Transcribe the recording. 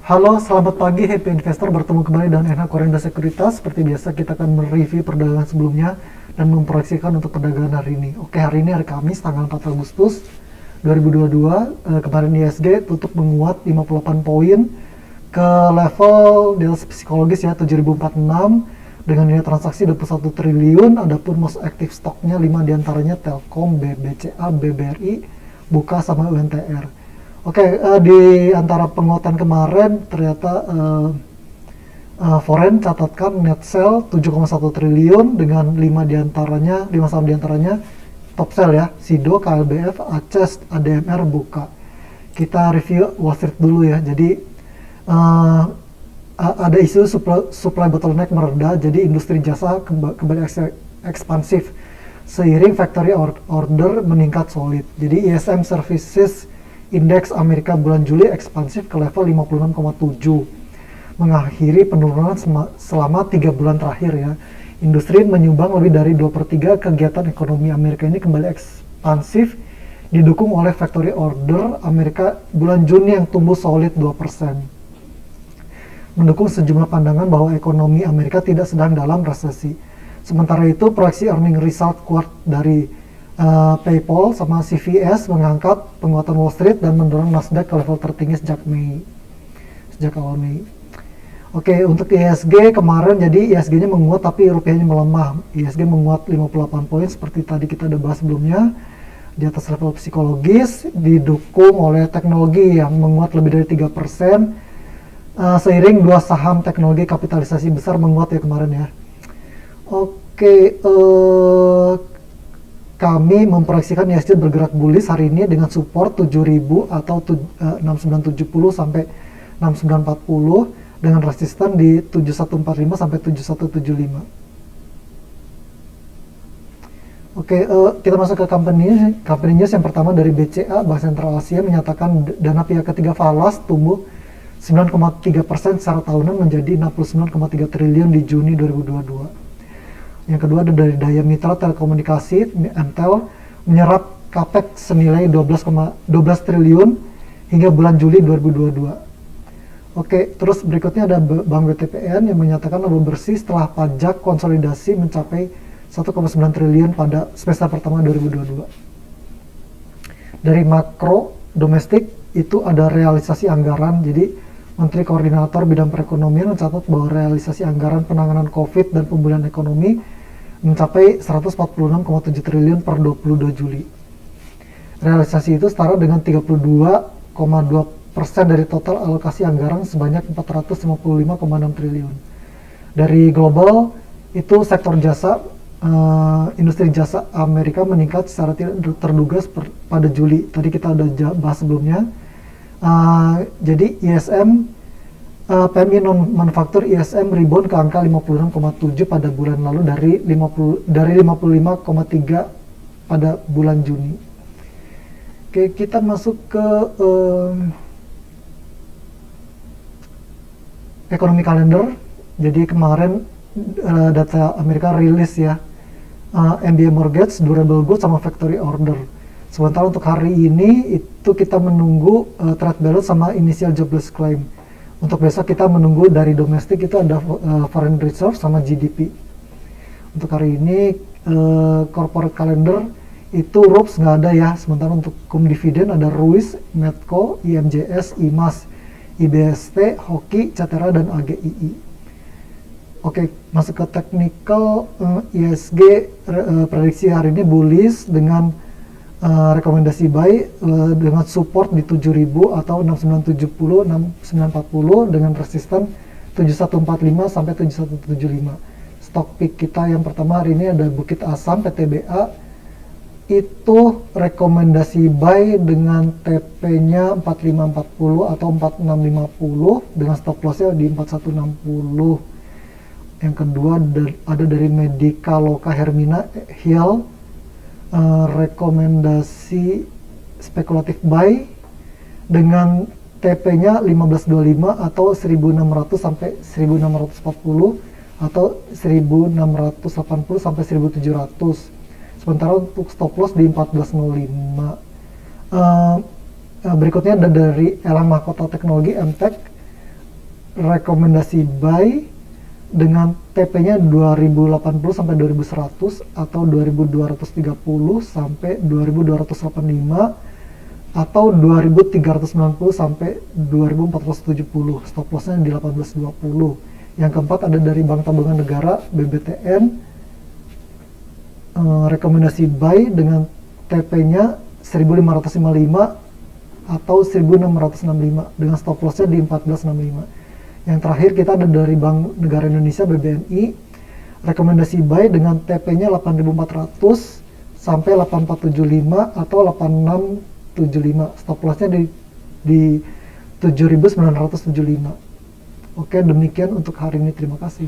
Halo, selamat pagi Happy Investor, bertemu kembali dengan NH Korenda Sekuritas. Seperti biasa kita akan mereview perdagangan sebelumnya dan memproyeksikan untuk perdagangan hari ini. Oke, hari ini hari Kamis tanggal 4 Agustus 2022. Kemarin ISG tutup menguat 58 poin ke level di atas psikologis ya 7046 dengan nilai transaksi 21 triliun. Adapun most active stoknya 5 diantaranya Telkom, BBCA, BBRI, Buka sama UNTR. Oke, di antara penguatan kemarin ternyata foreign catatkan net sell 7,1 triliun dengan 5 saham diantaranya top sell ya, Sido, KLBF, Aces, ADMR, Buka. Kita review Wall Street dulu ya. Jadi ada isu supply bottleneck mereda, jadi industri jasa kembali ekspansif seiring factory order meningkat solid. Jadi ISM Services Indeks Amerika bulan Juli ekspansif ke level 56,7, mengakhiri penurunan selama 3 bulan terakhir ya. Industri menyumbang lebih dari 2/3 kegiatan ekonomi Amerika ini kembali ekspansif, didukung oleh factory order Amerika bulan Juni yang tumbuh solid 2%. Mendukung sejumlah pandangan bahwa ekonomi Amerika tidak sedang dalam resesi. Sementara itu, proyeksi earning result kuat dari PayPal sama CVS mengangkat penguatan Wall Street dan mendorong Nasdaq ke level tertinggi sejak awal Mei. Oke, untuk ISG kemarin jadi ISG-nya menguat tapi rupiahnya melemah. ISG menguat 58 poin seperti tadi kita udah bahas sebelumnya di atas level psikologis, didukung oleh teknologi yang menguat lebih dari 3%, seiring 2 saham teknologi kapitalisasi besar menguat ya kemarin ya. Oke, kami memproyeksikan ISG bergerak bullish hari ini dengan support 7000 atau 6970 sampai 6940 dengan resisten di 7145 sampai 7175. Oke, kita masuk ke company news yang pertama dari BCA, Bank Sentral Asia menyatakan dana pihak ketiga falas tumbuh 9,3% secara tahunan menjadi 69,3 triliun di Juni 2022. Yang kedua ada dari Daya Mitra Telekomunikasi, MTEL, menyerap capex senilai 12 triliun hingga bulan Juli 2022. Oke, terus berikutnya ada Bank BTPN yang menyatakan laba bersih setelah pajak konsolidasi mencapai 1,9 triliun pada semester pertama 2022. Dari makro domestik itu ada realisasi anggaran, jadi Menteri Koordinator Bidang Perekonomian mencatat bahwa realisasi anggaran penanganan COVID dan pemulihan ekonomi mencapai 146,7 triliun per 22 Juli. Realisasi itu setara dengan 32,2% dari total alokasi anggaran sebanyak 455,6 triliun. Dari global, itu sektor jasa, industri jasa Amerika meningkat secara tidak terduga pada Juli. Tadi kita udah bahas sebelumnya. Jadi ISM PMI non-manufaktur ISM rebound ke angka 56,7 pada bulan lalu dari 55,3 pada bulan Juni. Oke, kita masuk ke ekonomi kalender. Jadi kemarin data Amerika rilis ya, MBA mortgage, durable goods sama factory order. Sementara untuk hari ini itu kita menunggu trade balance sama initial jobless claim. Untuk besok kita menunggu dari domestik itu ada foreign reserve sama GDP. Untuk hari ini corporate calendar itu RUPS nggak ada ya. Sementara untuk cum dividen ada Ruiz, Medco, IMJS, IMAS, IBST, Hoki, Cetera dan AGII. Oke, masuk ke technical. ISG prediksi hari ini bullish dengan rekomendasi buy dengan support di 7000 atau 6970, 6940 dengan resisten 7145 sampai 7175. Stock pick kita yang pertama hari ini ada Bukit Asam PTBA, itu rekomendasi buy dengan TP-nya 4540 atau 4650 dengan stop loss-nya di 4160. Yang kedua ada dari Medikaloka Hermina Hill, rekomendasi spekulatif buy dengan TP-nya 1525 atau 1600 sampai 1640 atau 1680 sampai 1700. Sementara untuk stop loss di 1405. Berikutnya ada dari Elang Mahkota Teknologi MTech, rekomendasi buy dengan TP-nya 2080 sampai 2100 atau 2230 sampai 2285 atau 2390 sampai 2470. Stop loss-nya di 1820. Yang keempat ada dari Bank Tabungan Negara BBTN, rekomendasi buy dengan TP-nya 1555 atau 1665 dengan stop loss-nya di 1465. Yang terakhir kita ada dari Bank Negara Indonesia BBNI, rekomendasi buy dengan TP-nya 8400 sampai 8475 atau 8675. Stop loss-nya di 7975. Oke, demikian untuk hari ini. Terima kasih.